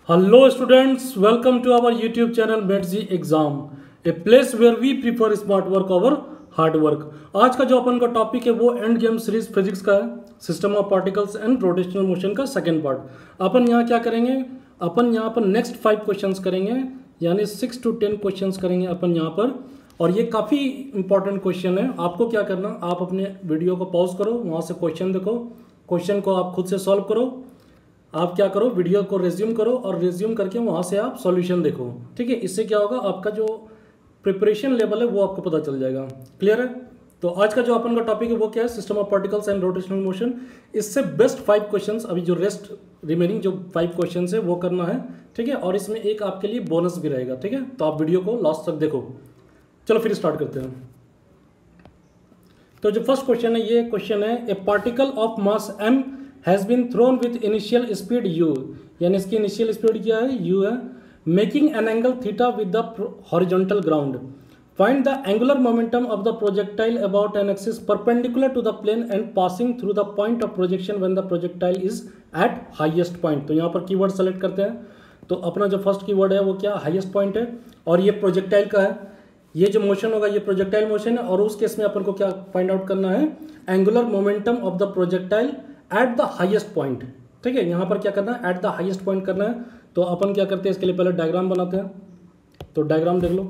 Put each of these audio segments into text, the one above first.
Hello students, welcome to our YouTube channel MetG Exam, a place where we prefer smart work over hard work. आज का जो अपन का topic है वो end game series physics का है, system of particles and rotational motion का second part. अपन यहाँ क्या करेंगे, अपन यहाँ पर नेक्स्ट 5 क्वेश्चंस करेंगे, यानी 6 to 10 क्वेश्चंस करेंगे अपन यहाँ पर। और ये काफ़ी इंपॉर्टेंट क्वेश्चन है। आपको क्या करना, आप अपने वीडियो को पॉज करो, वहाँ से क्वेश्चन देखो, क्वेश्चन को आप खुद से सॉल्व करो। आप क्या करो, वीडियो को रिज्यूम करो और रिज्यूम करके वहाँ से आप सॉल्यूशन देखो, ठीक है। इससे क्या होगा, आपका जो प्रिपरेशन लेवल है वो आपको पता चल जाएगा। क्लियर है? तो आज का जो अपन का टॉपिक है वो क्या है, system of particles and rotational motion. इससे बेस्ट 5 क्वेश्चंस, अभी जो रेस्ट रिमेनिंग जो 5 क्वेश्चंस है वो करना है, ठीक है। और इसमें एक आपके लिए बोनस भी रहेगा, ठीक है। तो आप वीडियो को लास्ट तक देखो। चलो फिर स्टार्ट करते हैं। तो जो फर्स्ट क्वेश्चन है, ये क्वेश्चन है, a particle of mass m has been thrown with initial speed u, यानी इसकी इनिशियल स्पीड क्या है, u है, making an angle theta with the horizontal ground. Find the angular momentum of the projectile about an axis perpendicular to the plane and passing through the point of projection when the projectile is at highest point. तो यहाँ पर keyword select करते हैं। तो अपना जो first keyword है वो क्या, हाईएस्ट पॉइंट है, और ये प्रोजेक्टाइल का है। ये जो मोशन होगा ये प्रोजेक्टाइल मोशन है, और उस केस में अपन को क्या फाइंड आउट करना है, angular momentum of the projectile at the highest point, ठीक है। यहाँ पर क्या करना है, एट द हाईएस्ट पॉइंट करना है। तो अपन क्या करते हैं, इसके लिए पहले डायग्राम बनाते हैं। तो डायग्राम देख लो,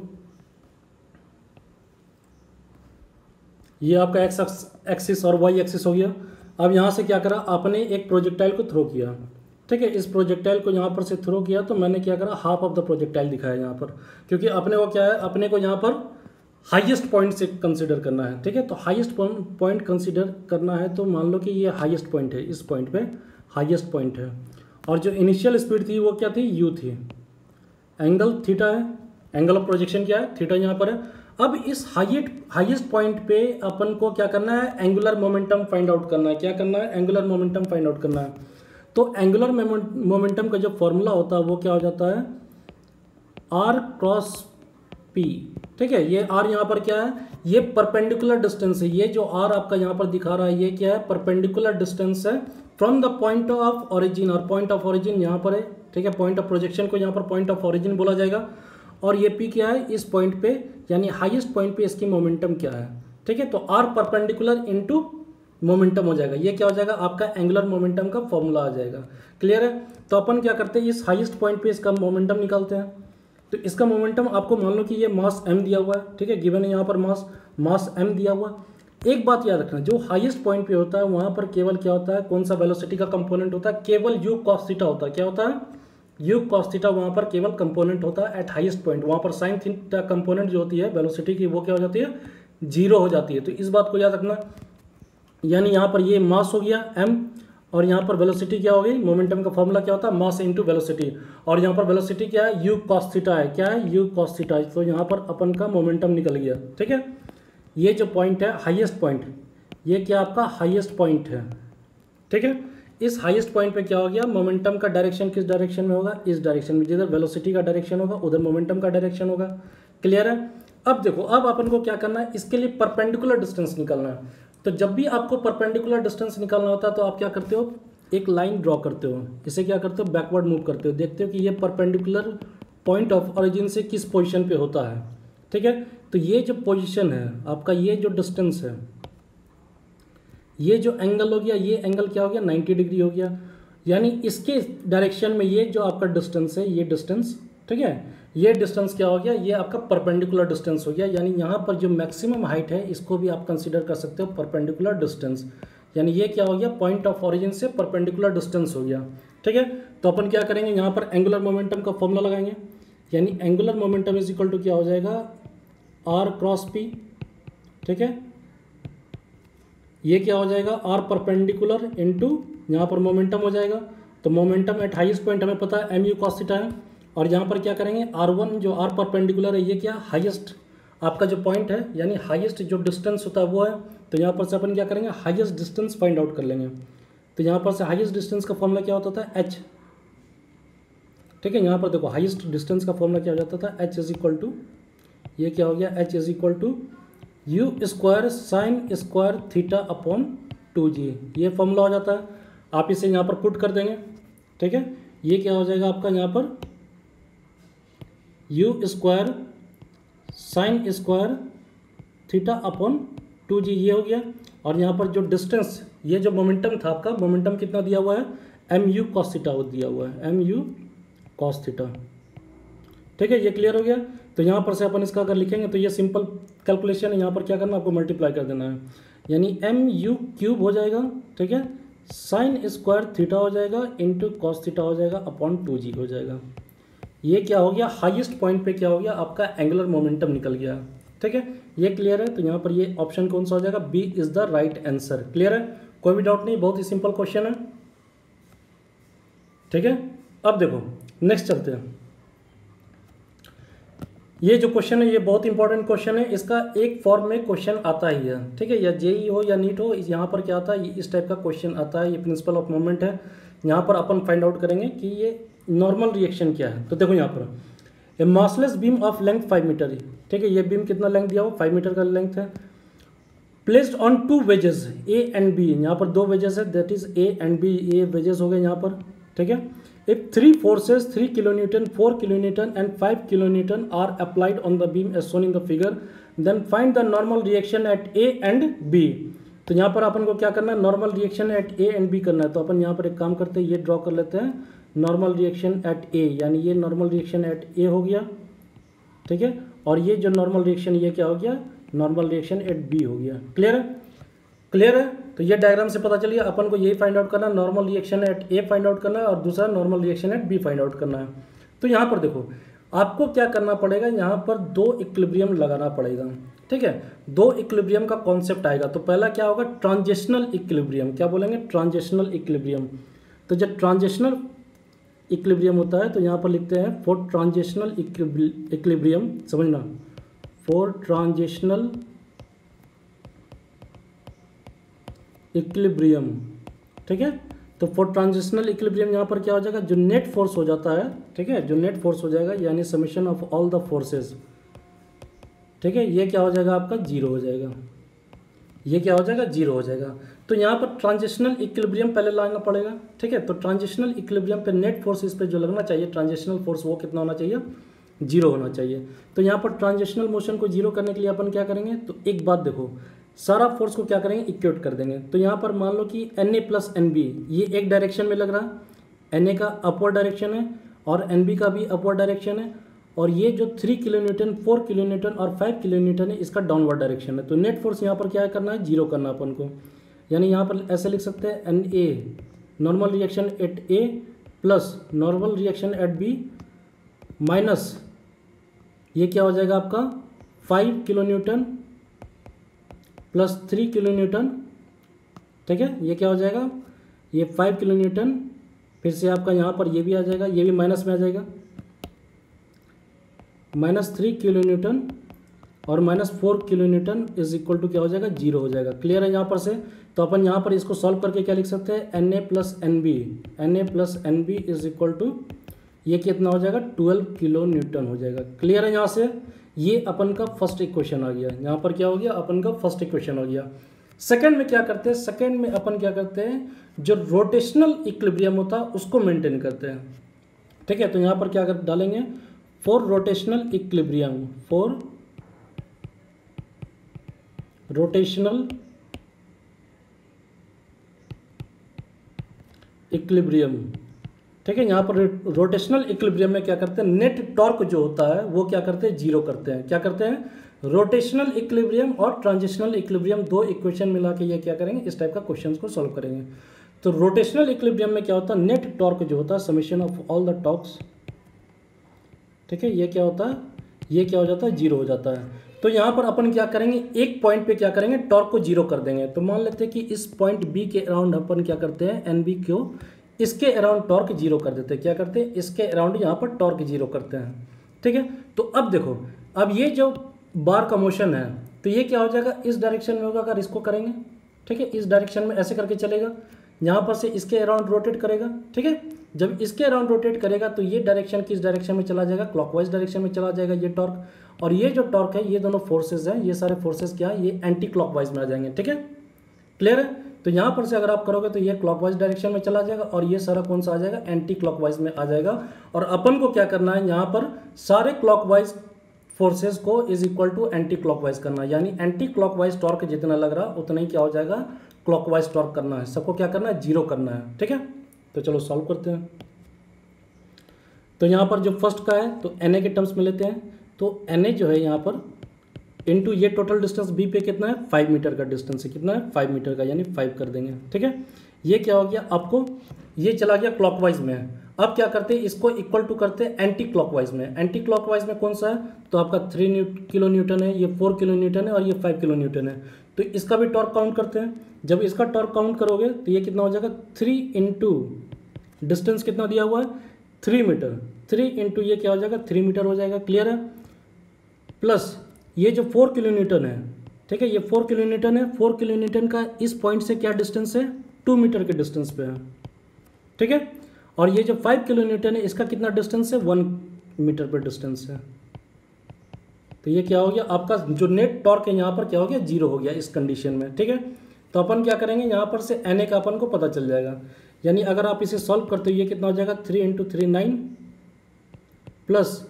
ये आपका एक्स एक्सिस और वाई एक्सिस हो गया। अब यहाँ से क्या करा, आपने एक प्रोजेक्टाइल को थ्रो किया, ठीक है। इस प्रोजेक्टाइल को यहाँ पर से थ्रो किया, तो मैंने क्या करा, हाफ ऑफ द प्रोजेक्टाइल दिखाया यहाँ पर, क्योंकि अपने को क्या है, अपने को यहाँ पर हाईएस्ट पॉइंट से कंसीडर करना है, ठीक है। तो हाईएस्ट पॉइंट कंसीडर करना है, तो मान लो कि ये हाईएस्ट पॉइंट है, इस पॉइंट पे हाईएस्ट पॉइंट है, और जो इनिशियल स्पीड थी वो क्या थी, u थी, एंगल थीटा है, एंगल ऑफ प्रोजेक्शन क्या है, थीटा यहाँ पर है। अब इस हाईएस्ट पॉइंट पे अपन को क्या करना है, एंगुलर मोमेंटम फाइंड आउट करना है। क्या करना है, एंगुलर मोमेंटम फाइंड आउट करना है। तो एंगुलर मोमेंटम का जो फॉर्मूला होता है वो क्या हो जाता है, r क्रॉस p, ठीक है। ये r यहाँ पर क्या है, ये परपेंडिकुलर डिस्टेंस है। ये जो r आपका यहाँ पर दिखा रहा है ये क्या है, परपेंडिकुलर डिस्टेंस है from the point of origin, और पॉइंट ऑफ ओरिजिन यहाँ पर है, ठीक है। पॉइंट ऑफ प्रोजेक्शन को यहाँ पर पॉइंट ऑफ ओरिजिन बोला जाएगा। और ये p क्या है, इस पॉइंट पे यानी हाईएस्ट पॉइंट पे इसकी मोमेंटम क्या है, ठीक है। तो r परपेंडिकुलर इनटू मोमेंटम हो जाएगा, ये क्या हो जाएगा, आपका एंगुलर मोमेंटम का फॉर्मूला आ जाएगा। क्लियर है? तो अपन क्या करते हैं, इस हाईएस्ट पॉइंट पे इसका मोमेंटम निकालते हैं। तो इसका मोमेंटम आपको मान लो कि ये मास m दिया हुआ है, ठीक है, गिवन है यहाँ पर मास m दिया हुआ। एक बात याद रखना, जो हाईएस्ट पॉइंट पे होता है वहाँ पर केवल क्या होता है, कौन सा वेलोसिटी का कंपोनेंट होता है, केवल u cos थीटा होता है। क्या होता है, u cos थीटा वहाँ पर केवल कंपोनेंट होता है एट हाईएस्ट पॉइंट। वहाँ पर साइन थीटा कंपोनेंट जो होती है वेलोसिटी की, वो क्या हो जाती है, 0 हो जाती है। तो इस बात को याद रखना। यानी यहाँ पर ये मास हो गया m, और यहाँ पर वेलोसिटी क्या हो गई, मोमेंटम का फॉर्मूला क्या होता है, मास इनटू वेलोसिटी। और यहाँ पर वेलोसिटी क्या है, u cos थीटा है। क्या है, u cos थीटा। तो यहाँ पर अपन का मोमेंटम निकल गया, ठीक है। ये जो पॉइंट है हाईएस्ट पॉइंट, ये क्या आपका हाईएस्ट पॉइंट है, ठीक है। इस हाईएस्ट पॉइंट पे क्या हो गया, मोमेंटम का डायरेक्शन किस डायरेक्शन में होगा, इस डायरेक्शन में। जिधर वेलोसिटी का डायरेक्शन होगा उधर मोमेंटम का डायरेक्शन होगा। क्लियर है? अब देखो, अब अपन को क्या करना है, इसके लिए परपेंडिकुलर डिस्टेंस निकालना है। तो जब भी आपको परपेंडिकुलर डिस्टेंस निकालना होता है तो आप क्या करते हो, एक लाइन ड्रॉ करते हो, इसे क्या करते हो, बैकवर्ड मूव करते हो, देखते हो कि ये परपेंडिकुलर पॉइंट ऑफ ओरिजिन से किस पोजीशन पे होता है, ठीक है। तो ये जो पोजीशन है आपका, ये जो डिस्टेंस है, ये जो एंगल हो गया, ये एंगल क्या हो गया, 90 डिग्री हो गया। यानी इसके डायरेक्शन में ये जो आपका डिस्टेंस है, ये डिस्टेंस, ठीक है, ये डिस्टेंस क्या हो गया, ये आपका परपेंडिकुलर डिस्टेंस हो गया। यानी यहाँ पर जो मैक्सिमम हाइट है इसको भी आप कंसीडर कर सकते हो परपेंडिकुलर डिस्टेंस। यानी ये क्या हो गया, पॉइंट ऑफ ओरिजिन से परपेंडिकुलर डिस्टेंस हो गया, ठीक है। तो अपन क्या करेंगे, यहाँ पर एंगुलर मोमेंटम का फॉर्मूला लगाएंगे। यानी angular momentum is equal to क्या हो जाएगा, r क्रॉस p, ठीक है। ये क्या हो जाएगा, r परपेंडिकुलर इनटू यहाँ पर मोमेंटम हो जाएगा। तो मोमेंटम एट हाईएस्ट पॉइंट हमें पता है mu cos थीटा है। और यहाँ पर क्या करेंगे, r1 जो r परपेंडिकुलर है, ये क्या हाईएस्ट आपका जो पॉइंट है, यानी हाईएस्ट जो डिस्टेंस होता है वो है। तो यहाँ पर से अपन क्या करेंगे, हाईएस्ट डिस्टेंस फाइंड आउट कर लेंगे। तो यहाँ पर से हाईएस्ट डिस्टेंस का फॉर्मूला क्या होता था, h, ठीक है। यहाँ पर देखो हाईएस्ट डिस्टेंस का फॉर्मूला क्या हो जाता था, h इज इक्वल टू, ये क्या हो गया, h is equal to u square sine square theta upon 2g। ये फॉर्मूला हो जाता है। आप इसे यहाँ पर पुट कर देंगे, ठीक है। ये क्या हो जाएगा आपका यहाँ पर you square sine square theta upon 2g ये हो गया। और यहाँ पर जो डिस्टेंस, ये जो मोमेंटम था आपका, मोमेंटम कितना दिया हुआ है, एम यू कॉस थीटा दिया हुआ है, एम यू कॉस थीटा। ठीक है, ये क्लियर हो गया। तो यहाँ पर से अपन इसका अगर लिखेंगे तो ये सिंपल कैलकुलेशन है, यहाँ पर क्या करना है आपको मल्टीप्लाई कर देना है, यानी एम यू क्यूब हो जाएगा, ठीक है, साइन स्क्वायर थीटा हो जाएगा इंटू कॉस थीटा हो जाएगा अपॉन 2g हो जाएगा। ये क्या हो गया, हाईएस्ट पॉइंट पे क्या हो गया आपका एंगुलर मोमेंटम निकल गया। ठीक है, ये क्लियर है। तो यहाँ पर ये ऑप्शन कौन सा हो जाएगा, B is the right answer. Clear है, कोई भी डाउट नहीं, बहुत ही सिंपल क्वेश्चन है। ठीक है, अब देखो नेक्स्ट चलते हैं। ये जो क्वेश्चन है ये बहुत इंपॉर्टेंट क्वेश्चन है, इसका एक फॉर्म में क्वेश्चन आता ही है। ठीक है, या जेई हो या नीट हो, यहाँ पर क्या आता है, इस टाइप का क्वेश्चन आता है। ये प्रिंसिपल ऑफ मोमेंट है। यहाँ पर अपन फाइंड आउट करेंगे कि ये नॉर्मल रिएक्शन क्या है। तो देखो यहाँ पर a massless beam of length 5 metre. ठीक है, ये बीम कितना लेंथ दिया हो, 5 मीटर का लेंथ है। Placed on 2 wedges A and B, यहाँ पर 2 वेजेस है, that is A and B, ये वेजेस हो गए यहाँ पर। ठीक है, if 3 forces 3 kilonewton 4 kilonewton and 5 kilonewton are applied on the beam as shown in the figure, then find the normal reaction at A and B। तो यहाँ पर अपन को क्या करना है, normal reaction at A and B करना है। तो अपन यहाँ पर एक काम करते हैं, ये ड्रॉ कर लेते हैं नॉर्मल रिएक्शन एट ए, यानी ये नॉर्मल रिएक्शन एट ए हो गया। ठीक है, और ये जो नॉर्मल रिएक्शन ये क्या हो गया, नॉर्मल रिएक्शन एट बी हो गया। क्लियर है, क्लियर है। तो ये डायग्राम से पता चलिए अपन को यही फाइंड आउट करना है, normal reaction at A find out करना है और दूसरा normal reaction at B find out करना है। तो यहाँ पर देखो आपको क्या करना पड़ेगा, यहाँ पर 2 इक्विलिब्रियम लगाना पड़ेगा। ठीक है, 2 इक्विलिब्रियम का कॉन्सेप्ट आएगा। तो पहला क्या होगा, ट्रांजिशनल इक्विलिब्रियम। क्या बोलेंगे, ट्रांजिशनल इक्विलिब्रियम। तो जब ट्रांजिशनल इक्विलिब्रियम होता है तो यहाँ पर लिखते हैं फॉर ट्रांजिशनल इक्विलिब्रियम, समझना, फॉर ट्रांजिशनल इक्विलिब्रियम। ठीक है, तो फॉर ट्रांजिशनल इक्विलिब्रियम यहाँ पर क्या हो जाएगा, जो नेट फोर्स हो जाता है, ठीक है, जो नेट फोर्स हो जाएगा यानी summation of all the forces. ठीक है, ये क्या हो जाएगा आपका 0 हो जाएगा, ये क्या हो जाएगा 0 हो जाएगा। तो यहाँ पर ट्रांजिशनल इक्विलिब्रियम पहले लाना पड़ेगा। ठीक है, तो ट्रांजिशनल इक्विलिब्रियम पे नेट फोर्स इस पे जो लगना चाहिए, ट्रांजिशनल फोर्स, वो कितना होना चाहिए, 0 होना चाहिए। तो यहाँ पर ट्रांजिशनल मोशन को 0 करने के लिए अपन क्या करेंगे, तो एक बात देखो, सारा फोर्स को क्या करेंगे, इक्वेट कर देंगे। तो यहाँ पर मान लो कि NA प्लस NB ये एक डायरेक्शन में लग रहा है, NA का अपवर्ड डायरेक्शन है और NB का भी अपवर्ड डायरेक्शन है, और ये जो 3 किलोन्यूटन 4 किलोन्यूटन और 5 किलोन्यूटन है इसका डाउनवर्ड डायरेक्शन है। तो नेट फोर्स यहाँ पर क्या करना है, 0 करना अपन को, यानी यहाँ पर ऐसे लिख सकते हैं NA normal reaction eight A plus normal reaction eight B minus ये क्या हो जाएगा आपका 5 किलोन्यूटन प्लस 3 किलोन्यूटन। ठीक है, ये क्या हो जाएगा, ये 5 किलोन्यूटन, फिर से आपका यहाँ पर ये भी आ जाएगा, ये भी माइनस में आ जाएगा, माइनस 3 किलोन्यूटन और minus 4 kilonewton is equal to क्या हो जाएगा, 0 हो जाएगा। क्लियर है यहाँ पर से। तो अपन यहाँ पर इसको सॉल्व करके क्या लिख सकते हैं, NA plus NB, NA plus NB is equal to ये कितना हो जाएगा, 12 किलो न्यूटन हो जाएगा। क्लियर है यहाँ से। ये अपन का फर्स्ट इक्वेशन आ गया, यहाँ पर क्या हो गया, अपन का फर्स्ट इक्वेशन हो गया। सेकंड में क्या करते हैं, सेकंड में अपन क्या करते हैं, जो रोटेशनल इक्विलिब्रियम होता है उसको मेंटेन करते हैं। ठीक है, तो यहाँ पर क्या कर डालेंगे, for rotational equilibrium, for rotational equilibrium. ठीक है, यहाँ पर रोटेशनल इक्विलिब्रियम में क्या करते हैं, नेट टॉर्क जो होता है वो क्या करते हैं, 0 करते हैं। क्या करते हैं, रोटेशनल इक्विलिब्रियम और ट्रांजिशनल इक्विलिब्रियम 2 इक्वेशन मिला के ये क्या करेंगे, इस टाइप का क्वेश्चन को सॉल्व करेंगे। तो रोटेशनल इक्विलिब्रियम में क्या होता है, नेट टॉर्क जो होता है summation of all the torques. ठीक है, ये क्या होता है, ये क्या हो जाता है, 0 हो जाता है। तो यहाँ पर अपन क्या करेंगे, एक पॉइंट पे क्या करेंगे, टॉर्क को 0 कर देंगे। तो मान लेते हैं कि इस पॉइंट B के अराउंड अपन क्या करते हैं, NB को इसके अराउंड टॉर्क 0 कर देते हैं। क्या करते हैं, इसके अराउंड यहाँ पर टॉर्क 0 करते हैं। ठीक है, तो अब देखो, अब ये जो बार का मोशन है तो ये क्या हो जाएगा, इस डायरेक्शन में होगा अगर इसको करेंगे। ठीक है, इस डायरेक्शन में ऐसे करके चलेगा, यहाँ पर से इसके अराउंड रोटेट करेगा। ठीक है, जब इसके अराउंड रोटेट करेगा तो ये डायरेक्शन किस डायरेक्शन में चला जाएगा, क्लॉकवाइज डायरेक्शन में चला जाएगा ये टॉर्क। और ये जो टॉर्क है, ये दोनों फोर्सेज हैं, ये सारे फोर्सेज क्या है, ये एंटी क्लॉकवाइज में आ जाएंगे। ठीक है, क्लियर है। तो यहाँ पर से अगर आप करोगे तो ये क्लॉकवाइज डायरेक्शन में चला जाएगा और ये सारा कौन सा आ जाएगा, एंटी क्लॉकवाइज में आ जाएगा। और अपन को क्या करना है, यहाँ पर सारे क्लॉकवाइज फोर्सेस को is equal to anticlockwise करना है, यानी एंटी क्लॉकवाइज टॉर्क जितना लग रहा उतना ही क्या हो जाएगा, क्लॉकवाइज टॉर्क करना है। सबको क्या करना है, जीरो करना है। ठीक है, तो चलो सॉल्व करते हैं। तो यहाँ पर जो फर्स्ट का है तो एन ए के टर्म्स में लेते हैं, तो एन ए जो है यहाँ पर इनटू ये टोटल डिस्टेंस बी पे कितना है, 5 मीटर का डिस्टेंस है, कितना है 5 मीटर का, यानी 5 कर देंगे। ठीक है, ये क्या हो गया आपको, ये चला गया क्लॉकवाइज में। अब क्या करते हैं, इसको इक्वल टू करते हैं एंटी क्लॉकवाइज में। एंटी क्लॉकवाइज में कौन सा है, तो आपका 3 किलो न्यूटन है, ये 4 किलो न्यूटन है और ये 5 किलो न्यूटन है। तो इसका भी टॉर्क काउंट करते हैं। जब इसका टॉर्क काउंट करोगे तो ये कितना हो जाएगा, 3 इंटू डिस्टेंस कितना दिया हुआ है, 3 मीटर, 3 इंटू ये क्या हो जाएगा, 3 मीटर हो जाएगा। क्लियर है, प्लस ये जो 4 किलो न्यूटन है, ठीक है, ये 4 किलो न्यूटन है। 4 किलो न्यूटन का इस पॉइंट से क्या डिस्टेंस है, 2 मीटर के डिस्टेंस पे है। ठीक है, और ये जो 5 किलो न्यूटन है इसका कितना डिस्टेंस है, 1 मीटर पर डिस्टेंस है। तो ये क्या हो गया, आपका जो नेट टॉर्क है यहाँ पर क्या हो गया, जीरो हो गया इस कंडीशन में। ठीक है, तो अपन क्या करेंगे, यहाँ पर से एन ए का अपन को पता चल जाएगा, यानी अगर आप इसे सॉल्व करते हो ये कितना हो जाएगा, 3 इंटू 3 9 प्लस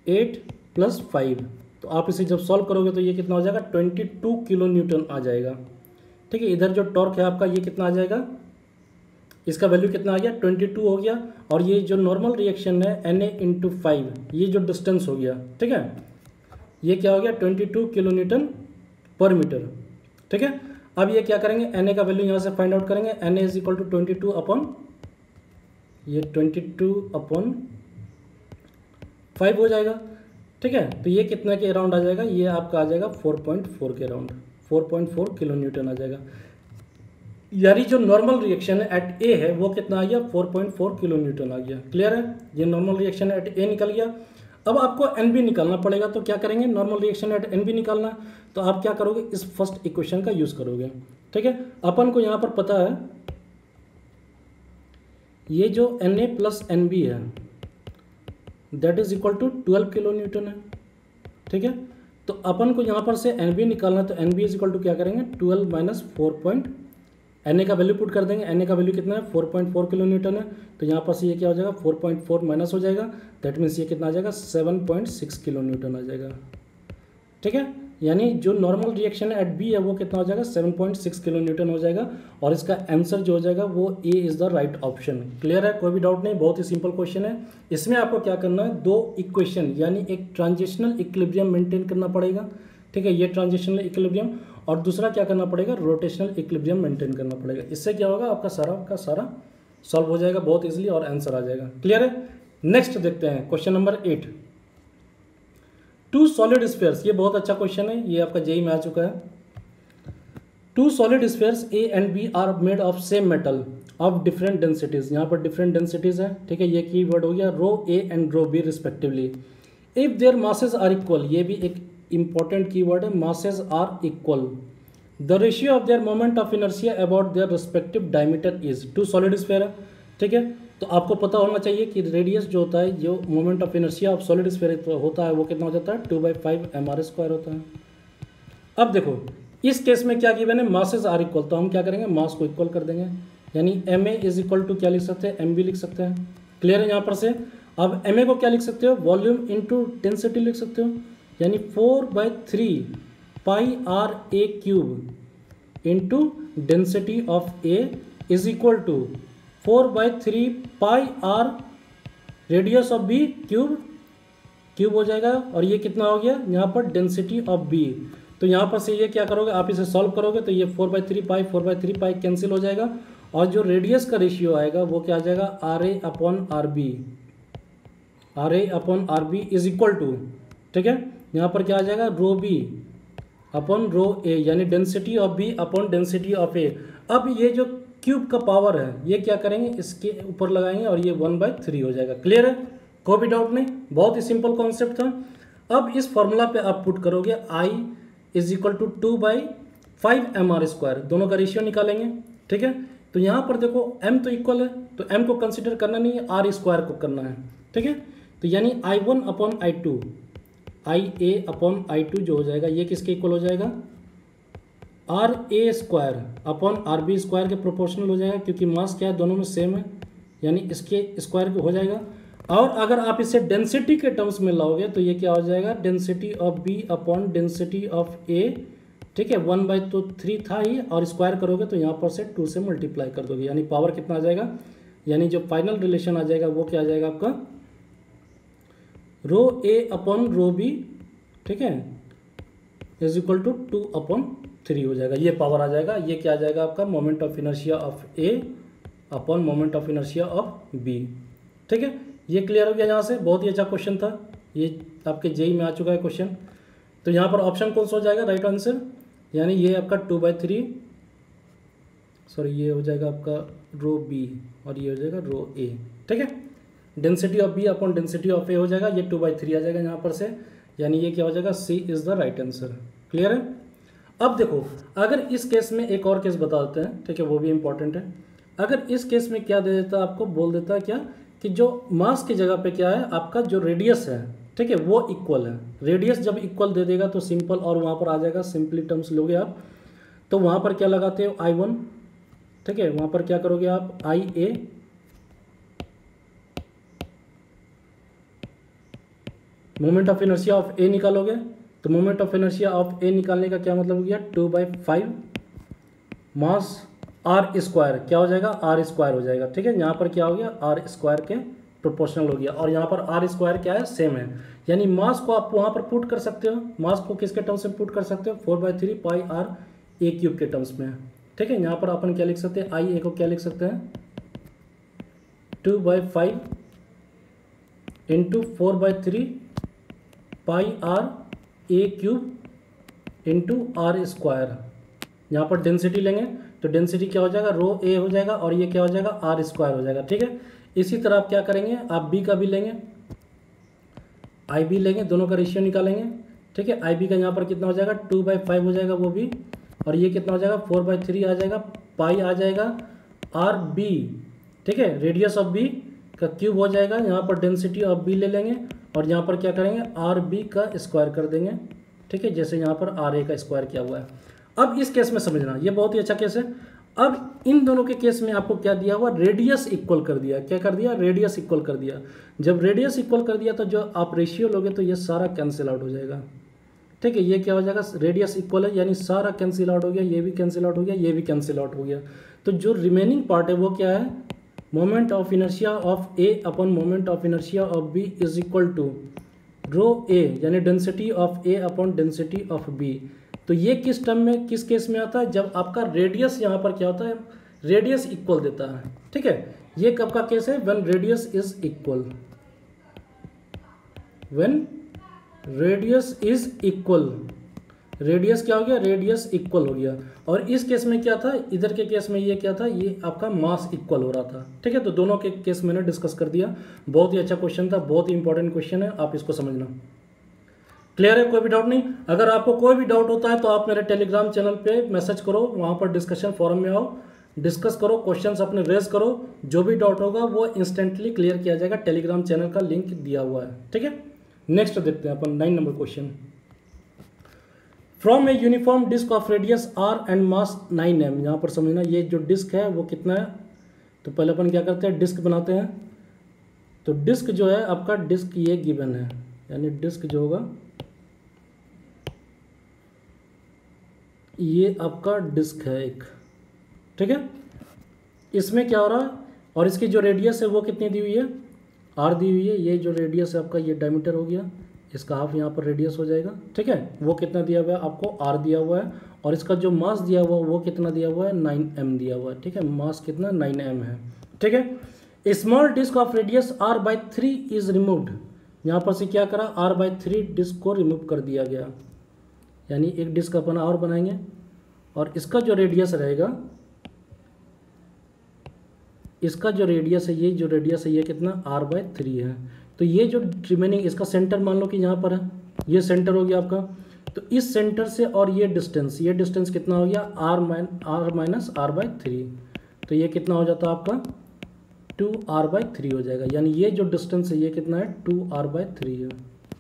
8 प्लस 5। तो आप इसे जब सॉल्व करोगे तो ये कितना हो जाएगा, 22 किलो न्यूटन आ जाएगा। ठीक है, इधर जो टॉर्क है आपका ये कितना आ जाएगा, इसका वैल्यू कितना आ गया, 22 हो गया। और ये जो नॉर्मल रिएक्शन है एन ए इंटू 5, ये जो डिस्टेंस हो गया, ठीक है, ये क्या हो गया, 22 किलो न्यूटन पर मीटर। ठीक है, अब ये क्या करेंगे, एन ए का वैल्यू यहाँ से फाइंड आउट करेंगे। N A is equal to 22 upon ये 22 अपॉन 5 हो जाएगा। ठीक है, तो ये कितना के अराउंड आ जाएगा, ये आपका आ जाएगा 4.4 के अराउंड, 4.4 किलो न्यूटन आ जाएगा। यानी जो नॉर्मल रिएक्शन है एट ए है वो कितना आ गया, 4.4 किलो न्यूटन आ गया। क्लियर है, ये नॉर्मल रिएक्शन एट ए निकल गया। अब आपको एन बी निकालना पड़ेगा, तो क्या करेंगे, normal reaction at N B निकालना, तो आप क्या करोगे, इस फर्स्ट इक्वेशन का यूज करोगे। ठीक है, अपन को यहाँ पर पता है ये जो N A plus N B है that is equal to 12 kilo newton है। ठीक है, तो अपन को यहाँ पर से एन बी निकालना, तो N B is equal to क्या करेंगे, 12 माइनस 4 एन ए का वैल्यू पुट कर देंगे। एन ए का वैल्यू कितना है, 4.4 किलो न्यूटन है। तो यहाँ पर से ये क्या हो जाएगा, 4.4 माइनस हो जाएगा, दैट मीन्स ये कितना आ जाएगा, 7.6 किलो न्यूटन आ जाएगा। ठीक है, यानी जो नॉर्मल रिएक्शन एट बी है वो कितना हो जाएगा, 7.6 किलो न्यूटन हो जाएगा। और इसका आंसर जो हो जाएगा वो A is the right option. Clear है, कोई भी डाउट नहीं, बहुत ही सिंपल क्वेश्चन है। इसमें आपको क्या करना है, 2 इक्वेशन यानी एक ट्रांजिशनल इक्विलिब्रियम मेंटेन करना पड़ेगा। ठीक है, ये ट्रांजिशनल इक्विलिब्रियम, और दूसरा क्या करना पड़ेगा, रोटेशनल इक्विलिब्रियम मेंटेन करना पड़ेगा। इससे क्या होगा, आपका सारा का सारा सॉल्व हो जाएगा बहुत इजीली और आंसर आ जाएगा। क्लियर है, नेक्स्ट देखते हैं क्वेश्चन नंबर 8। 2 सॉलिड स्फीयर्स, ये बहुत अच्छा क्वेश्चन है, ये आपका जेई में आ चुका है। 2 solid spheres A and B are made of same metal of different densities. यहाँ पर डिफरेंट डेंसिटीज है। ठीक है, ये कीवर्ड हो गया, rho A and rho B respectively. If their masses are equal, ये भी एक इंपॉर्टेंट कीवर्ड है, masses are equal, the ratio of their moment of inertia about their respective diameter is. 2 solid sphere है। ठीक है, तो आपको पता होना चाहिए कि रेडियस जो होता है, जो moment of inertia of solid sphere होता है वो कितना हो जाता है, 2/5 mr² होता है। अब देखो इस केस में क्या गिवन है, मासेस आर इक्वल, तो हम क्या करेंगे, मास को इक्वल कर देंगे, यानी M A is equal to क्या लिख सकते हैं, एम बी लिख सकते हैं। क्लियर है यहाँ पर से। अब एम ए को क्या लिख सकते हो, वॉल्यूम इंटू डेंसिटी लिख सकते हो, यानी 4/3 pi R A cube into density of A is equal to 4/3 pi R radius of B cube हो जाएगा। और ये कितना हो गया, यहाँ पर डेंसिटी ऑफ बी। तो यहाँ पर से ये क्या करोगे, आप इसे सॉल्व करोगे तो ये 4/3 पाई कैंसिल हो जाएगा। और जो रेडियस का रेशियो आएगा वो क्या आ जाएगा, R A upon R B is equal to, ठीक है, यहाँ पर क्या आ जाएगा, रो बी अपॉन रो ए, यानी density of B upon density of A. अब ये जो क्यूब का पावर है ये क्या करेंगे, इसके ऊपर लगाएंगे और ये 1/3 हो जाएगा। क्लियर है, कोई भी डाउट नहीं, बहुत ही सिंपल कॉन्सेप्ट था। अब इस फॉर्मूला पे आप पुट करोगे I is equal to 2/5 mr², दोनों का रेशियो निकालेंगे। ठीक है, तो यहाँ पर देखो m तो इक्वल है, तो m को कंसिडर करना नहीं है, r² को करना है। ठीक है, तो यानी I1 upon I2, IA upon I2 जो हो जाएगा ये किसके इक्वल हो जाएगा, R A square upon R B square के प्रोपोर्शनल हो जाएगा, क्योंकि मास क्या है दोनों में सेम है, यानी इसके स्क्वायर हो जाएगा। और अगर आप इसे डेंसिटी के टर्म्स में लाओगे तो ये क्या हो जाएगा, density of B upon density of A, ठीक है, 1/3 था ही, और स्क्वायर करोगे तो यहाँ पर से 2 से मल्टीप्लाई कर दोगे, यानी पावर कितना आ जाएगा, यानी जो फाइनल रिलेशन आ जाएगा वो क्या आ जाएगा आपका, रो ए अपॉन रो बी, ठीक है, इज इक्वल टू 2/3 हो जाएगा। ये पावर आ जाएगा, ये क्या आ जाएगा आपका, moment of inertia of A upon moment of inertia of B, ठीक है। ये क्लियर हो गया यहाँ से, बहुत ही अच्छा क्वेश्चन था, ये आपके जेई में आ चुका है क्वेश्चन। तो यहाँ पर ऑप्शन कौन सा हो जाएगा राइट आंसर, यानी ये आपका 2/3, सॉरी ये हो जाएगा आपका रो बी और ये हो जाएगा रो ए, ठीक है। Density of B upon density of A हो जाएगा, ये 2/3 आ जाएगा यहाँ पर से, यानी ये क्या हो जाएगा, C is the right answer. Clear है। अब देखो, अगर इस केस में एक और केस बता देते हैं, ठीक है, वो भी इंपॉर्टेंट है। अगर इस केस में क्या दे देता, आपको बोल देता क्या कि जो मास की जगह पे क्या है आपका जो रेडियस है, ठीक है, वो इक्वल है। रेडियस जब इक्वल दे देगा तो सिंपल, और वहाँ पर आ जाएगा सिंपली टर्म्स लोगे आप, तो वहाँ पर क्या लगाते हो, I1, ठीक है, वहाँ पर क्या करोगे आप, IA moment of inertia of A निकालोगे, तो moment of inertia of A निकालने का क्या मतलब हो गया, 2/5 मास आर स्क्वायर, क्या हो जाएगा, आर स्क्वायर हो जाएगा, ठीक है। यहाँ पर क्या हो गया, आर स्क्वायर के प्रोपोर्शनल हो गया, और यहाँ पर आर स्क्वायर क्या है, सेम है, यानी मास को आप वहाँ पर पुट कर सकते हो, मास को किसके टर्म्स में पुट कर सकते हो, 4/3 पाई आर ए क्यूब के टर्म्स में, ठीक है। यहाँ पर अपन क्या लिख सकते हैं, आई ए को क्या लिख सकते हैं, 2/5 into 4/3 pi R A cube into R square. यहाँ पर डेंसिटी लेंगे तो डेंसिटी क्या हो जाएगा, रो ए हो जाएगा, और ये क्या हो जाएगा, आर स्क्वायर हो जाएगा, ठीक है। इसी तरह आप क्या करेंगे, आप बी का भी लेंगे, आई बी लेंगे, दोनों का रेशियो निकालेंगे, ठीक है। आई बी का यहाँ पर कितना हो जाएगा, 2/5 हो जाएगा वो भी, और ये कितना हो जाएगा, 4/3 आ जाएगा, पाई आ जाएगा आर बी, ठीक है, रेडियस ऑफ बी का क्यूब हो जाएगा। यहाँ पर डेंसिटी ऑफ बी ले लेंगे, और यहाँ पर क्या करेंगे, आर बी का स्क्वायर कर देंगे, ठीक है, जैसे यहाँ पर आर ए का स्क्वायर किया हुआ है। अब इस केस में समझना, ये बहुत ही अच्छा केस है। अब इन दोनों के केस में आपको क्या दिया हुआ, रेडियस इक्वल कर दिया, क्या कर दिया, रेडियस इक्वल कर दिया। जब रेडियस इक्वल कर दिया तो जो आप रेशियो लोगे तो ये सारा कैंसिल आउट हो जाएगा, ठीक है। ये क्या हो जाएगा, रेडियस इक्वल है, यानी सारा कैंसिल आउट हो गया, ये भी कैंसिल आउट हो गया, ये भी कैंसिल आउट हो गया। तो जो रिमेनिंग पार्ट है वो क्या है, moment of inertia of A upon moment of inertia of B is equal to rho A, यानी density of A upon density of B. तो ये किस टर्म में, किस केस में आता है, जब आपका रेडियस यहाँ पर क्या होता है, रेडियस इक्वल देता है, ठीक है। ये कब का केस है, when radius is equal, when radius is equal, radius क्या हो गया, रेडियस इक्वल हो गया। और इस केस में क्या था, इधर के केस में ये क्या था, ये आपका मास इक्वल हो रहा था, ठीक है। तो दोनों के केस मैंने डिस्कस कर दिया, बहुत ही अच्छा क्वेश्चन था, बहुत ही इंपॉर्टेंट क्वेश्चन है, आप इसको समझना। क्लियर है, कोई भी डाउट नहीं। अगर आपको कोई भी डाउट होता है तो आप मेरे टेलीग्राम चैनल पे मैसेज करो, वहाँ पर डिस्कशन फोरम में आओ, डिस्कस करो, क्वेश्चंस अपने रेज करो, जो भी डाउट होगा वो इंस्टेंटली क्लियर किया जाएगा, टेलीग्राम चैनल का लिंक दिया हुआ है, ठीक है। नेक्स्ट देखते हैं अपन 9 number question. From a uniform disc of radius R and mass 9m, यहाँ पर समझना ये जो डिस्क है वो कितना है, तो पहले अपन क्या करते हैं, डिस्क बनाते हैं। तो डिस्क जो है आपका, डिस्क ये गिवन है, यानी डिस्क जो होगा ये आपका डिस्क है एक, ठीक है। इसमें क्या हो रहा है, और इसकी जो रेडियस है वो कितनी दी हुई है, आर दी हुई है। ये जो रेडियस है आपका, ये डायमीटर हो गया, इसका हाफ यहाँ पर रेडियस हो जाएगा, ठीक है। वो कितना दिया हुआ है आपको, आर दिया हुआ है, और इसका जो मास दिया हुआ है वो कितना दिया हुआ है, 9m दिया हुआ है, ठीक है। मास कितना, 9m है, ठीक है। Small disc of radius r/3 is removed, यहाँ पर से क्या करा, r/3 डिस्क को रिमूव कर दिया गया, यानी एक डिस्क अपन और बनाएंगे, और इसका जो रेडियस रहेगा, इसका जो रेडियस है, ये जो रेडियस है ये कितना, r/3 है। तो ये जो रिमेनिंग, इसका सेंटर मान लो कि यहाँ पर है, ये सेंटर हो गया आपका। तो इस सेंटर से और ये डिस्टेंस कितना हो गया, r माइनस r/3। तो ये कितना हो जाता है आपका, 2r/3 हो जाएगा, यानी ये जो डिस्टेंस है ये कितना है, 2r/3 है।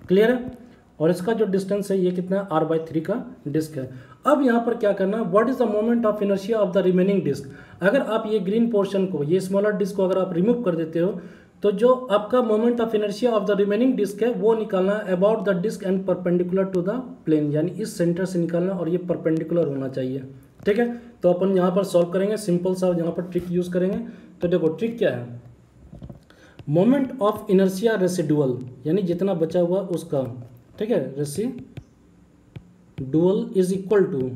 क्लियर है। और इसका जो डिस्टेंस है ये कितना है, r/3 का डिस्क है। अब यहाँ पर क्या करना है, what is the moment of inertia of the remaining disc. अगर आप ये ग्रीन पोर्शन को, ये स्मॉलर डिस्क को अगर आप रिमूव कर देते हो तो जो आपका moment of inertia of the remaining disc है वो निकालना है about the disc and perpendicular to the plane, यानी इस सेंटर से निकालना और ये परपेंडिकुलर होना चाहिए। ठीक है, तो अपन यहाँ पर सॉल्व करेंगे, सिंपल सा यहाँ पर ट्रिक यूज करेंगे। तो देखो ट्रिक क्या है, मोमेंट ऑफ इनर्शिया रेसिडुअल यानी जितना बचा हुआ उसका, ठीक है, residual is equal to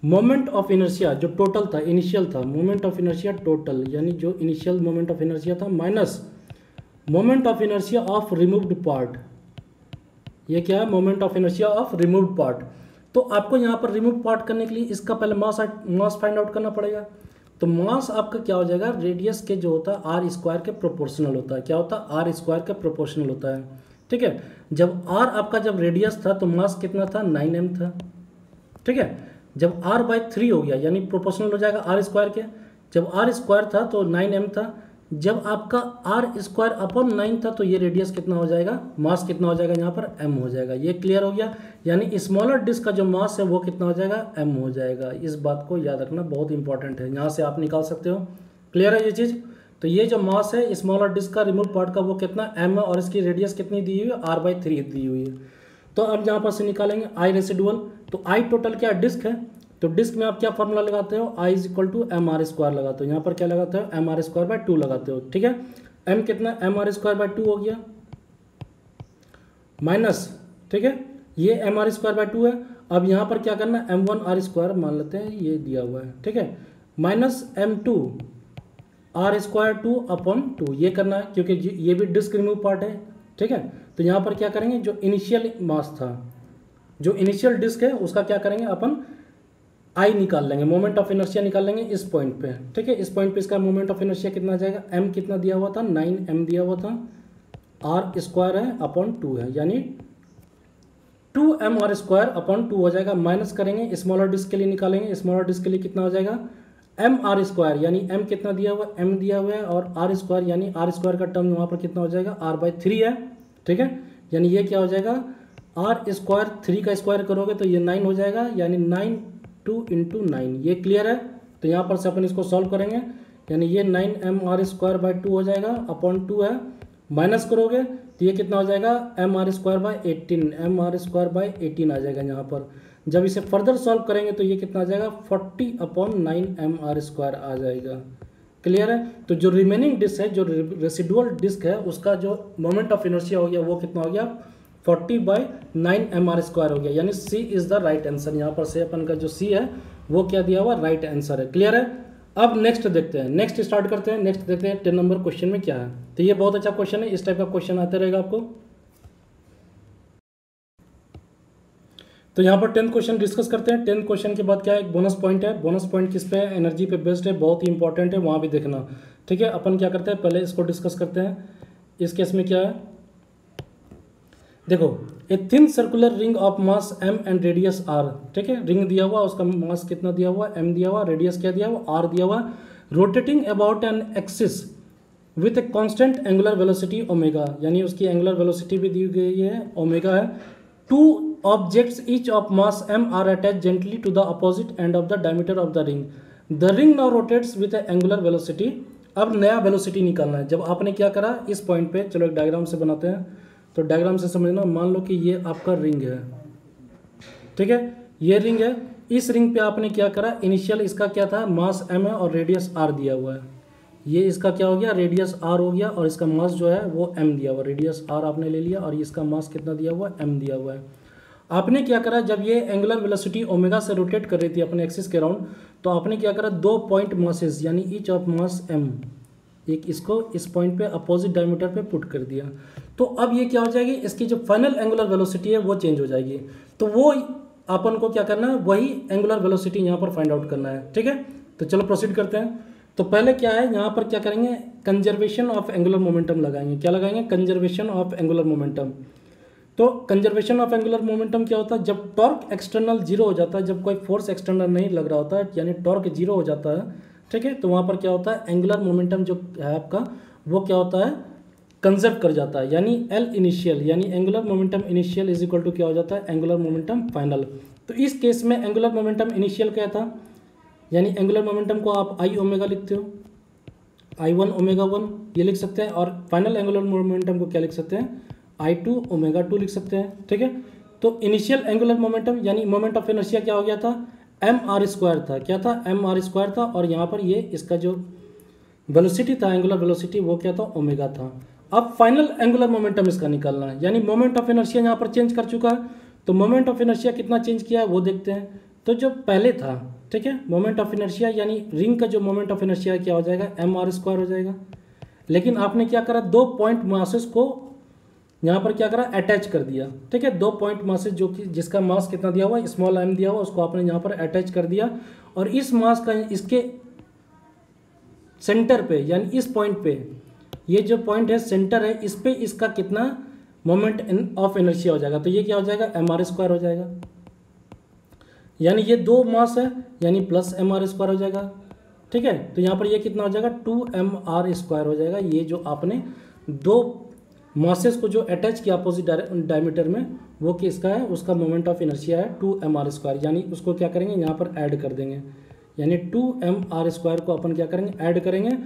moment of inertia जो टोटल था, इनिशियल था, मोमेंट ऑफ इनर्शिया टोटल यानी जो इनिशियल मोमेंट ऑफ इनर्शिया था minus moment of inertia of removed part. ये क्या है, moment of inertia of removed part. तो आपको यहाँ पर रिमूव पार्ट करने के लिए इसका पहले मास फाइंड आउट करना पड़ेगा। तो मास आपका क्या हो जाएगा, रेडियस के जो होता है आर स्क्वायर के प्रोपोर्शनल होता है। क्या होता है, आर स्क्वायर के प्रोपोर्शनल होता है। ठीक है, जब आर आपका जब रेडियस था तो मास कितना था, 9m था। ठीक है, जब r बाई 3 हो गया यानी प्रोपोर्शनल हो जाएगा आर स्क्वायर के। जब आर स्क्वायर था तो 9m था। जब आपका आर स्क्वायर अपॉन 9 था तो ये रेडियस कितना हो जाएगा, मास कितना हो जाएगा, यहाँ पर m हो जाएगा। ये क्लियर हो गया, यानी स्मॉलर डिस्क का जो मास है वो कितना हो जाएगा, m हो जाएगा। इस बात को याद रखना बहुत इंपॉर्टेंट है, यहाँ से आप निकाल सकते हो। क्लियर है ये चीज़। तो ये जो मास है स्मॉलर डिस्क का रिमूव पार्ट का वो कितना m है और इसकी रेडियस कितनी दी हुई है, r/3 दी हुई है। तो अब यहाँ पर से निकालेंगे I रेसिडुअल। तो I टोटल क्या डिस्क है, तो डिस्क में आप क्या फॉर्मूला लगाते हो, I is equal to M R square लगाते हो। यहाँ पर क्या लगाते हो, एम आर स्क्वायर बाई 2 लगाते हो। ठीक है, m कितना, एम आर स्क्वायर बाई 2 हो गया माइनस, ठीक है, ये एम आर स्क्वायर बाई 2 है। अब यहाँ पर क्या करना, m1 आर स्क्वायर मान लेते हैं, ये दिया हुआ है। ठीक है, minus m2 are square 2 upon 2 ये करना है क्योंकि ये भी डिस्क रिमूव पार्ट है। ठीक है, तो यहाँ पर क्या करेंगे, जो इनिशियल मास था, जो इनिशियल डिस्क है उसका क्या करेंगे अपन, आई निकाल लेंगे, मोमेंट ऑफ इनर्शिया निकाल लेंगे इस पॉइंट पे। ठीक है, इस पॉइंट पे इसका मोमेंट ऑफ इनर्शिया कितना आ जाएगा, m कितना दिया हुआ था, 9m दिया हुआ था, r स्क्वायर है अपॉन 2 है, यानी 2m r स्क्वायर अपॉन 2 हो जाएगा। माइनस करेंगे, स्मॉलर डिस्क के लिए निकालेंगे, स्मॉलर डिस्क के लिए कितना हो जाएगा, m r स्क्वायर यानी m कितना दिया हुआ है, m दिया हुआ है, और r स्क्वायर यानी r स्क्वायर का टर्म वहाँ पर कितना हो जाएगा, r/3 है। ठीक है, यानी ये क्या हो जाएगा, r स्क्वायर 3 का स्क्वायर करोगे तो ये 9 हो जाएगा, यानी 9 2 इंटू 9। ये क्लियर है। तो यहाँ पर से अपन इसको सॉल्व करेंगे, यानी ये 9m r स्क्वायर बाई 2 हो जाएगा अपॉन 2 है, माइनस करोगे तो ये कितना हो जाएगा, m r square by 18, m r square by 18 आ जाएगा यहाँ पर। जब इसे फर्दर सॉल्व करेंगे तो ये कितना आ जाएगा, 40 अपॉन 9m r स्क्वायर आ जाएगा। क्लियर है। तो जो रिमेनिंग डिस्क है, जो रेसिडुअल डिस्क है, उसका जो मोमेंट ऑफ इनर्शिया हो गया वो कितना हो गया, 40/9m r स्क्वायर हो गया, यानी C is the right answer. यहाँ पर से अपन का जो C है वो क्या दिया हुआ, राइट आंसर है। क्लियर है। अब नेक्स्ट देखते हैं, नेक्स्ट स्टार्ट करते हैं, नेक्स्ट देखते हैं 10 नंबर क्वेश्चन में क्या है। तो ये बहुत अच्छा क्वेश्चन है, इस टाइप का क्वेश्चन आते रहेगा आपको। तो यहाँ पर 10th क्वेश्चन डिस्कस करते हैं। 10th क्वेश्चन के बाद क्या है, एक बोनस पॉइंट है। बोनस पॉइंट किस पे है, एनर्जी पे बेस्ड है, बहुत ही इंपॉर्टेंट है, वहाँ भी देखना। ठीक है, अपन क्या करते हैं, पहले इसको डिस्कस करते हैं। इस केस में क्या है, देखो, a thin circular ring of mass m and radius r। ठीक है, रिंग दिया हुआ, उसका मास कितना दिया हुआ, m दिया हुआ, रेडियस क्या दिया हुआ, r दिया हुआ, rotating about an axis with a constant angular velocity omega, यानी उसकी एंगुलर वेलोसिटी भी दी गई है, ओमेगा है। Two objects each of mass m are attach gently to the opposite end of the diameter of the ring. The ring now rotates with a angular velocity. अब नया velocity निकालना है। जब आपने क्या करा, इस पॉइंट पे, चलो एक डायग्राम से बनाते हैं। तो डायग्राम से समझना, मान लो कि ये आपका रिंग है। ठीक है, ये रिंग है। इस रिंग पे आपने क्या करा, इनिशियल इसका क्या था, मास m है और रेडियस r दिया हुआ है। ये इसका क्या हो गया, रेडियस r हो गया, और इसका मास जो है वो m दिया हुआ, रेडियस r आपने ले लिया, और इसका मास कितना दिया हुआ है, m दिया हुआ है। आपने क्या करा, जब ये एंगुलर वेलोसिटी ओमेगा से रोटेट कर रही थी अपने एक्सिस के राउंड, तो आपने क्या करा, 2 पॉइंट मासेस यानी ईच ऑफ मास m, एक इसको इस पॉइंट पे अपोजिट डायमीटर पे पुट कर दिया। तो अब ये क्या हो जाएगी, इसकी जो फाइनल एंगुलर वेलोसिटी है वो चेंज हो जाएगी। तो वो अपन को क्या करना है, वही एंगुलर वेलोसिटी यहाँ पर फाइंड आउट करना है। ठीक है, तो चलो प्रोसीड करते हैं। तो पहले क्या है, यहाँ पर क्या करेंगे, कंजर्वेशन ऑफ एंगुलर मोमेंटम लगाएंगे। क्या लगाएंगे, कंजर्वेशन ऑफ एंगुलर मोमेंटम। तो कंजर्वेशन ऑफ एंगुलर मोमेंटम क्या होता है, जब टॉर्क एक्सटर्नल 0 हो जाता है, जब कोई फोर्स एक्सटर्नल नहीं लग रहा होता है, यानी टॉर्क 0 हो जाता है। ठीक है, तो वहाँ पर क्या होता है, एंगुलर मोमेंटम जो है आपका वो क्या होता है, कंजर्व कर जाता है, यानी एल इनिशियल, यानी angular momentum initial is equal to क्या हो जाता है, एंगुलर मोमेंटम फाइनल। तो इस केस में एंगुलर मोमेंटम इनिशियल क्या था, यानी एंगुलर मोमेंटम को आप आई ओमेगा लिखते हो, आई वन ओमेगा वन ये लिख सकते हैं, और फाइनल एंगुलर मोमेंटम को क्या लिख सकते हैं, आई टू ओमेगा टू लिख सकते हैं। ठीक है, तो इनिशियल एंगुलर मोमेंटम यानी मोमेंट ऑफ इनर्शिया क्या हो गया था, एम आर स्क्वायर था। क्या था, एम आर स्क्वायर था, और यहाँ पर ये इसका जो वेलोसिटी था, एंगुलर वेलोसिटी, वो क्या था, ओमेगा था। अब फाइनल एंगुलर मोमेंटम इसका निकालना है, यानी मोमेंट ऑफ इनर्शिया यहाँ पर चेंज कर चुका है, तो मोमेंट ऑफ इनर्शिया कितना चेंज किया है वो देखते हैं। तो जो पहले था, ठीक है, मोमेंट ऑफ इनर्शिया यानी रिंग का जो मोमेंट ऑफ इनर्शिया क्या हो जाएगा, एम आर स्क्वायर हो जाएगा। लेकिन आपने क्या करा, 2 पॉइंट मासेस को यहाँ पर क्या करा, अटैच कर दिया। ठीक है, 2 पॉइंट मासेस जो कि जिसका मास कितना दिया हुआ, स्मॉल एम दिया हुआ, उसको आपने यहाँ पर अटैच कर दिया, और इस मास का इसके सेंटर पे यानी इस पॉइंट पे, ये जो पॉइंट है सेंटर है, इस पे इसका कितना मोमेंट ऑफ इनर्शिया हो जाएगा, तो ये क्या हो जाएगा, एम आर स्क्वायर हो जाएगा। यानी ये 2 मास है, यानी प्लस एम आर स्क्वायर हो जाएगा। ठीक है, तो यहाँ पर ये कितना हो जाएगा, 2 एम आर स्क्वायर हो जाएगा। ये जो आपने 2 मासेस को जो अटैच किया अपोजिट डायमीटर में, वो किसका है, उसका मोमेंट ऑफ इनर्शिया है 2 एम आर स्क्वायर। यानी उसको क्या करेंगे, यहाँ पर ऐड कर देंगे, यानी 2 एम आर स्क्वायर को अपन क्या करेंगे, ऐड करेंगे।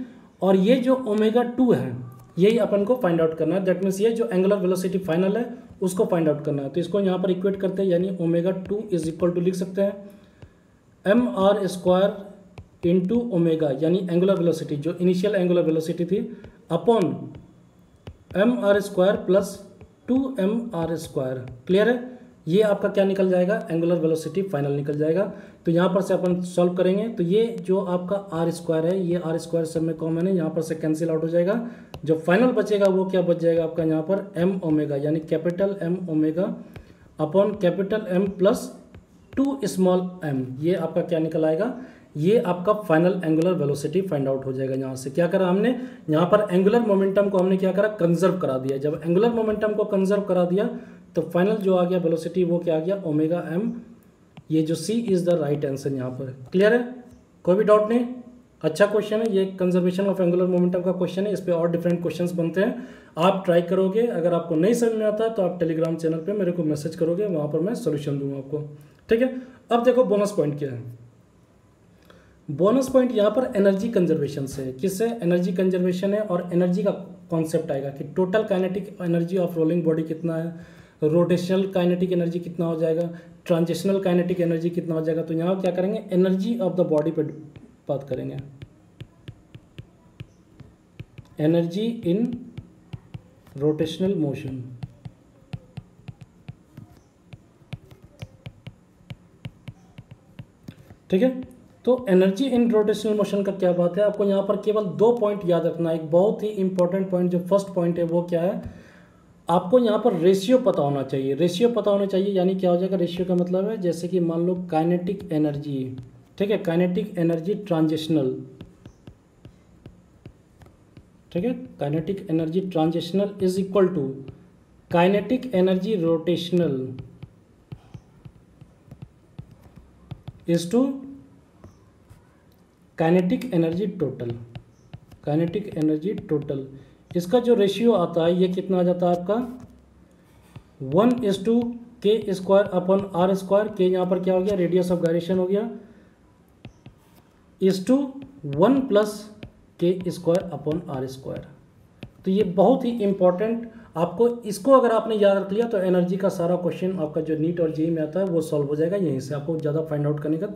और ये जो ओमेगा 2 है, यही अपन को फाइंड आउट करना है। दैट मीन्स ये जो एंगुलर वेलोसिटी फाइनल है उसको फाइंड आउट करना है। तो इसको यहाँ पर इक्वेट करते हैं, यानी ओमेगा 2 इज इक्वल टू लिख सकते हैं M R square into omega, यानी एंगुलर वेलोसिटी जो इनिशियल एंगुलर वेलोसिटी थी, upon M R square plus 2 M R square. Clear है, ये आपका क्या निकल जाएगा, एंगुलर वेलोसिटी फाइनल निकल जाएगा। तो यहाँ पर से अपन सॉल्व करेंगे, तो ये जो आपका आर स्क्वायर है, ये आर स्क्वायर सब में कॉमन है, यहाँ पर से कैंसिल आउट हो जाएगा। जो फाइनल बचेगा वो क्या बच जाएगा आपका, यहाँ पर एम ओमेगा, यानी capital M omega upon capital M plus 2 small M, ये आपका क्या निकल आएगा, ये आपका final angular velocity find out हो जाएगा। यहाँ से क्या करा हमने, यहाँ पर एंगुलर मोमेंटम को हमने क्या करा, कंजर्व करा दिया। जब एंगुलर मोमेंटम को कंजर्व करा दिया तो फाइनल जो आ गया वेलोसिटी वो क्या आ गया, ओमेगा एम। ये जो C is the right answer यहाँ पर। क्लियर है, कोई भी डाउट नहीं, अच्छा क्वेश्चन है ये, कंजर्वेशन ऑफ एंगुलर मोमेंटम का क्वेश्चन है। इस पे और डिफरेंट क्वेश्चंस बनते हैं, आप ट्राई करोगे। अगर आपको नहीं समझ में आता तो आप टेलीग्राम चैनल पे मेरे को मैसेज करोगे, वहाँ पर मैं सोल्यूशन दूंगा आपको। ठीक है, अब देखो बोनस पॉइंट क्या है। बोनस पॉइंट यहाँ पर एनर्जी कंजर्वेशन से, किससे, एनर्जी कंजर्वेशन है, और एनर्जी का कॉन्सेप्ट आएगा कि total kinetic energy of rolling body कितना है, रोटेशनल काइनेटिक एनर्जी कितना हो जाएगा, ट्रांजिशनल काइनेटिक एनर्जी कितना हो जाएगा। तो यहाँ क्या करेंगे, एनर्जी ऑफ द बॉडी पे बात करेंगे, एनर्जी इन रोटेशनल मोशन। ठीक है, तो एनर्जी इन रोटेशनल मोशन का क्या बात है, आपको यहाँ पर केवल 2 पॉइंट याद रखना है। एक बहुत ही इंपॉर्टेंट पॉइंट, जो फर्स्ट पॉइंट है वो क्या है, आपको यहाँ पर रेशियो पता होना चाहिए। रेशियो पता होना चाहिए, यानी क्या हो जाएगा, रेशियो का मतलब है जैसे कि मान लो काइनेटिक एनर्जी, ठीक है, काइनेटिक एनर्जी ट्रांजिशनल, ठीक है, kinetic energy transitional is equal to kinetic energy rotational is to kinetic energy total, kinetic energy total. इसका जो रेशियो आता है ये कितना आ जाता है आपका, 1:k² अपॉन आर स्क्वायर। के यहाँ पर क्या हो गया, रेडियस ऑफ गायरेशन हो गया, is to 1 + k² upon R square. तो ये बहुत ही इंपॉर्टेंट, आपको इसको अगर आपने याद रख लिया तो एनर्जी का सारा क्वेश्चन आपका जो नीट और जेईई में आता है वो सॉल्व हो जाएगा। यहीं से आपको ज़्यादा फाइंड आउट करने का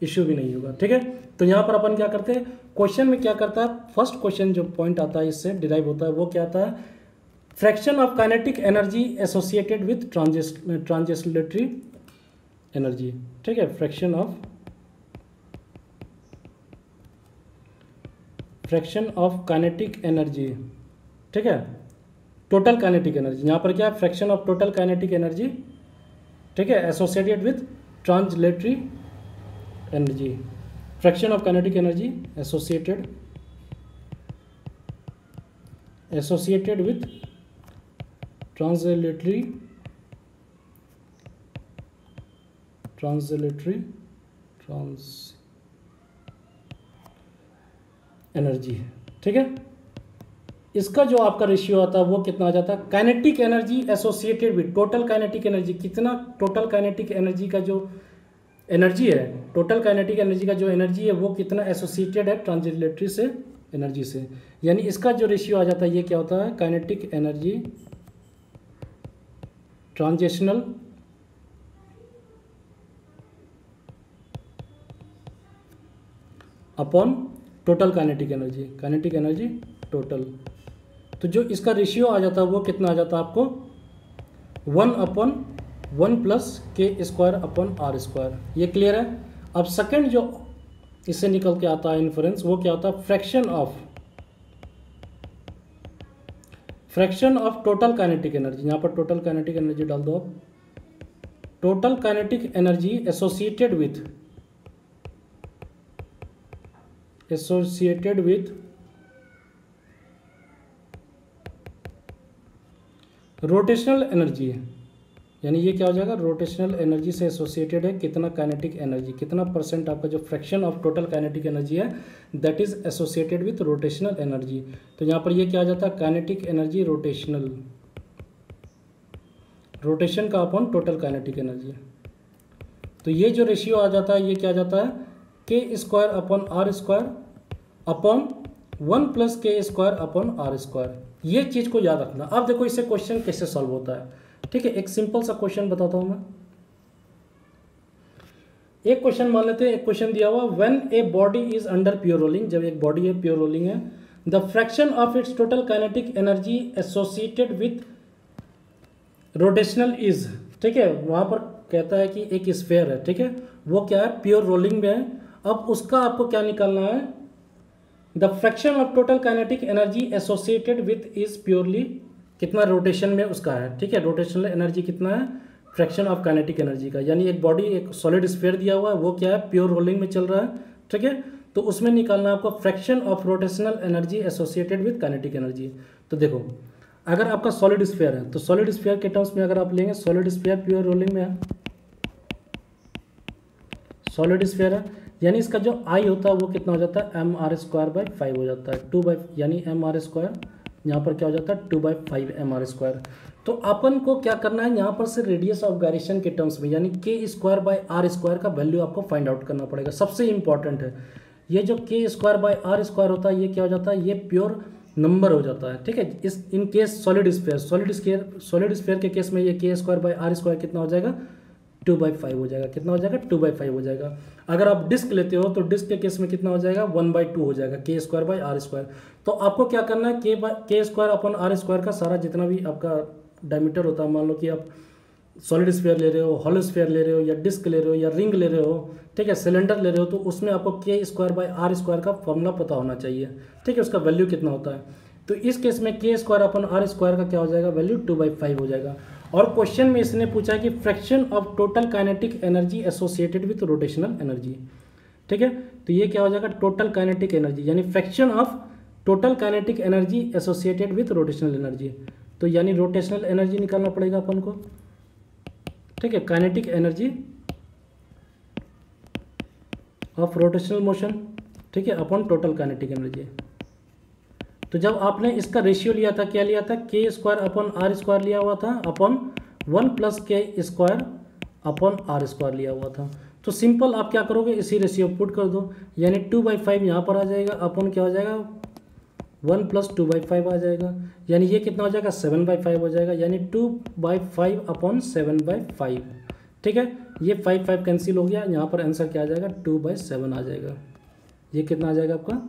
इश्यू भी नहीं होगा। ठीक है, तो यहाँ पर अपन क्या करते हैं, क्वेश्चन में क्या करता है, फर्स्ट क्वेश्चन जो पॉइंट आता है इससे डिराइव होता है वो क्या आता है, fraction of kinetic energy associated with translatory energy. ठीक है, फ्रैक्शन ऑफ काइनेटिक एनर्जी, ठीक है, टोटल काइनेटिक एनर्जी। यहाँ पर क्या है, fraction of total kinetic energy, ठीक है, associated with translatory energy, fraction of kinetic energy associated with translatory energy. ठीक है, इसका जो आपका रेशियो आता है वो कितना आ जाता है, kinetic energy associated with total kinetic energy, कितना टोटल काइनेटिक एनर्जी का जो एनर्जी है, टोटल काइनेटिक एनर्जी का जो एनर्जी है वो कितना एसोसिएटेड है ट्रांजिलेटरी से एनर्जी से, यानी इसका जो रेशियो आ जाता है ये क्या होता है, kinetic energy transitional upon total kinetic energy total. तो जो इसका रेशियो आ जाता है वो कितना आ जाता है आपको 1/1 प्लस k² r²। ये क्लियर है। अब सेकंड जो इससे निकल के आता है इन्फ्रेंस वो क्या होता है, fraction of total kinetic energy. यहाँ पर टोटल काइनेटिक एनर्जी डाल दो आप, total kinetic energy associated with rotational energy है, यानी ये क्या हो जाएगा, रोटेशनल एनर्जी से एसोसिएटेड है कितना काइनेटिक एनर्जी, कितना परसेंट आपका जो fraction of total kinetic energy है that is associated with rotational energy. तो यहाँ पर ये क्या आ जाता है, काइनेटिक एनर्जी रोटेशन का अपॉन टोटल काइनेटिक एनर्जी। तो ये जो रेशियो आ जाता है ये क्या आ जाता है, k² अपॉन 1 प्लस k² ये चीज़ को याद रखना। अब देखो इससे क्वेश्चन कैसे सॉल्व होता है, ठीक है। एक सिंपल सा क्वेश्चन बताता हूं मैं। एक क्वेश्चन मान लेते हैं, एक क्वेश्चन दिया हुआ, when a body is under pure rolling, जब एक बॉडी है प्योर रोलिंग है, the fraction of its total kinetic energy associated with rotational is, ठीक है। वहां पर कहता है कि एक स्फीयर है, ठीक है, वो क्या है, प्योर रोलिंग में है। अब उसका आपको क्या निकालना है, the fraction of total kinetic energy associated with is purely, कितना रोटेशन में उसका है, ठीक है, रोटेशनल एनर्जी कितना है, फ्रैक्शन ऑफ काइनेटिक एनर्जी का। यानी एक बॉडी, एक सॉलिड स्फीयर दिया हुआ है, वो क्या है, प्योर रोलिंग में चल रहा है, ठीक है। तो उसमें निकालना है आपको fraction of rotational energy associated with kinetic energy. तो देखो अगर आपका सॉलिड स्फीयर है तो सॉलिड स्फीयर के टर्म्स में अगर आप लेंगे, सॉलिड स्फीयर प्योर रोलिंग में है, सॉलिड स्फीयर है, यानी इसका जो आई होता है वो कितना हो जाता है, mr²/5 हो जाता है, 2 यानी mr², यहाँ पर क्या हो जाता है 2/5 mr²। तो अपन को क्या करना है, यहाँ पर से रेडियस ऑफ गायरेशन के टर्म्स में यानी k² r² का वैल्यू आपको फाइंड आउट करना पड़ेगा, सबसे इंपॉर्टेंट है। ये जो k² r² होता है ये क्या हो जाता है, ये प्योर नंबर हो जाता है, ठीक है। इस इन केस सॉलिड स्फीयर के केस में ये k² r² कितना हो जाएगा, 2/5 हो जाएगा, कितना हो जाएगा, 2/5 हो जाएगा। अगर आप डिस्क लेते हो तो डिस्क के केस में कितना हो जाएगा, 1/2 हो जाएगा, k² r²। तो आपको क्या करना है, k² r² का सारा जितना भी आपका डायमीटर होता है, मान लो कि आप सॉलिड स्फीयर ले रहे हो, हॉलो स्फीयर ले रहे हो, या डिस्क ले रहे हो, या रिंग ले रहे हो, ठीक है, सिलेंडर ले रहे हो, तो उसमें आपको k² r² का फॉर्मूला पता होना चाहिए, ठीक है, उसका वैल्यू कितना होता है। तो इस केस में k² r² का क्या हो जाएगा, वैल्यू 2/5 हो जाएगा। और क्वेश्चन में इसने पूछा है कि fraction of total kinetic energy associated with rotational energy, ठीक है। तो ये क्या हो जाएगा, टोटल काइनेटिक एनर्जी यानी fraction of total kinetic energy associated with rotational energy. तो यानी रोटेशनल एनर्जी निकालना पड़ेगा अपन को, ठीक है, kinetic energy of rotational motion, ठीक है, अपॉन टोटल काइनेटिक एनर्जी। तो जब आपने इसका रेशियो लिया था, क्या लिया था, k² r² लिया हुआ था अपॉन 1 प्लस k² r² लिया हुआ था। तो सिंपल आप क्या करोगे, इसी रेशियो पुट कर दो, यानी 2/5 यहाँ पर आ जाएगा, अपॉन क्या हो जाएगा, 1 प्लस 2/5 आ जाएगा, यानी ये कितना हो जाएगा, 7/5 हो जाएगा, यानी 2/5 अपॉन 7/5, ठीक है। ये 5 कैंसिल हो गया, यहाँ पर आंसर क्या आ जाएगा, 2/7 आ जाएगा। ये कितना आ जाएगा आपका,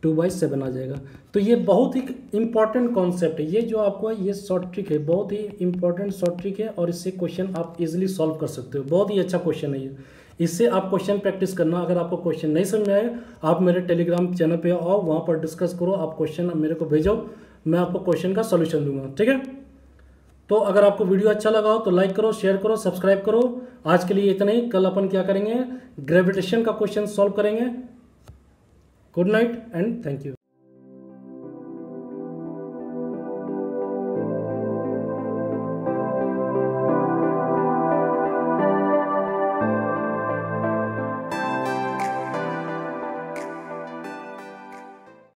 2/7 आ जाएगा। तो ये बहुत ही इंपॉर्टेंट कॉन्सेप्ट है, ये जो आपको ये शॉर्ट ट्रिक है, बहुत ही इंपॉर्टेंट शॉर्ट ट्रिक है, और इससे क्वेश्चन आप इजीली सॉल्व कर सकते हो। बहुत ही अच्छा क्वेश्चन है ये, इससे आप क्वेश्चन प्रैक्टिस करना। अगर आपको क्वेश्चन नहीं समझ में आए, आप मेरे टेलीग्राम चैनल पे आओ, वहाँ पर डिस्कस करो, आप क्वेश्चन मेरे को भेजो, मैं आपको क्वेश्चन का सोल्यूशन दूंगा, ठीक है। तो अगर आपको वीडियो अच्छा लगा हो तो लाइक करो, शेयर करो, सब्सक्राइब करो। आज के लिए इतना ही, कल अपन क्या करेंगे, ग्रेविटेशन का क्वेश्चन सॉल्व करेंगे। Good night and thank you.